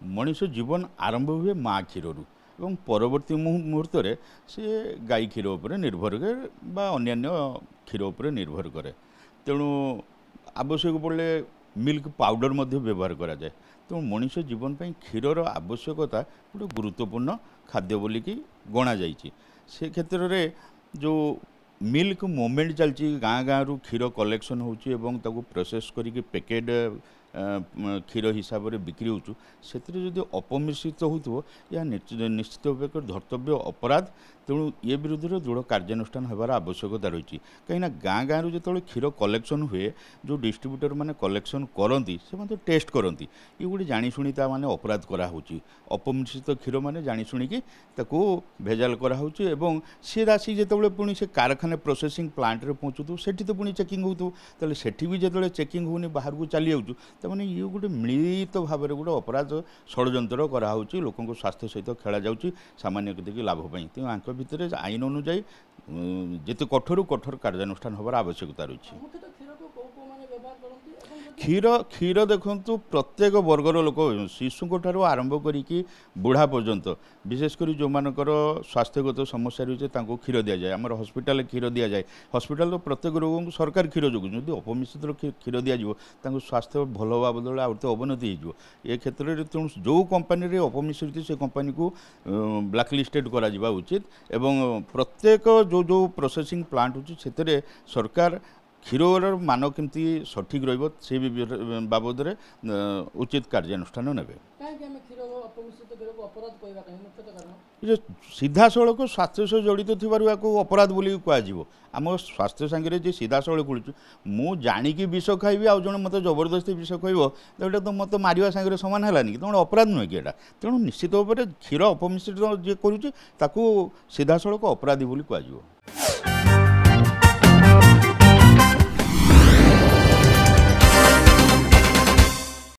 मनीष जीवन आरंभ हुए माँ क्षीर एवं परवर्ती मुहूर्त से गाई क्षीर उपर निर्भर करे बा अन्यान्य क्षीर उपर निर्भर करे। तेणु आवश्यक पड़े मिल्क पाउडर मध्य व्यवहार करा जाए। तेणु मनीष जीवन पर क्षीर आवश्यकता गोटे गुरुत्वपूर्ण खाद्य बोलिकी गणा जाइए। से क्षेत्र में जो मिल्क मूवमेंट चलती गाँ गाँव रु क्षीर कलेक्शन होची एवं ताको प्रोसेस करिके पैकेट क्षीर हिसाब से बिक्री होचु से अपमिश्रित हो या निश्चित भाव एक धर्तव्य अपराध। तेणु ये विरुद्ध दृढ़ कार्यानुष्ठान होबार आवश्यकता रही। कहीं गाँ गाँव जो क्षीर कलेक्शन हुए जो डिस्ट्रीब्यूटर माने कलेक्शन करती से टेस्ट करती ये गोटे जाशुणी मैंने अपराध कराऊँच। अपमिश्रित क्षीर मैंने जाशुणिकी भेजाल कराऊँच सी राशि जो पुणी से कारखाना प्रोसेसिंग प्लांट रे पहुँचु से तो पुणी चेकिंग हो सेठी भी जो चेकिंग होनी बाहर को चली जाऊँ तमाने ये गोटे मिलित भाव में गोटे अपराध षड्यंत्र कराऊँच। लोकों स्वास्थ्य सहित खेला जाऊँच सामान्य देखिए लाभपाई। तेणु आंक भितर आईन अनुजाई जिते कठोर कठोर कार्यानुष्ठान होबार आवश्यकता रही। क्षीर क्षीर देखु प्रत्येक वर्गर लोक शिशु ठार आरंभ करी बुढ़ा पर्यंत विशेषकर जो मानकर स्वास्थ्यगत समस्या रही है क्षीर दि जाए। आम हस्पिटाल क्षीर दि जाए। हस्पिटाल तो प्रत्येक रोग को सरकार क्षीर जोग जो अपमिश्रित क्षीर दिज्व स्वास्थ्य भल हवा बदल आउ तो अवनति हो क्षेत्र में। तेणु जो कंपानी अपमिश्रित से कंपानी को ब्लैकलिस्टेड करा उचित एवं प्रत्येक जो जो प्रोसेसिंग प्लांट होती सरकार क्षीर मान केमती सठिक रे बाबद उचित कार्यानुष्ठान ने। सीधा सड़क स्वास्थ्य सह जड़ित थी अपराध बोली कह आम स्वास्थ्य सांगे जी सीधा सड़क खुलूँ मु जाणिकी विष खाइबी आउ जन मत जबरदस्ती विष खाइब तो मत मारिया सांगे सामान है कि तुम अपराध नुहे कि एटा। तेणु निश्चित भाव में क्षीर अपमिश्रित जी करुँच सीधा सड़क अपराधी बोली कह।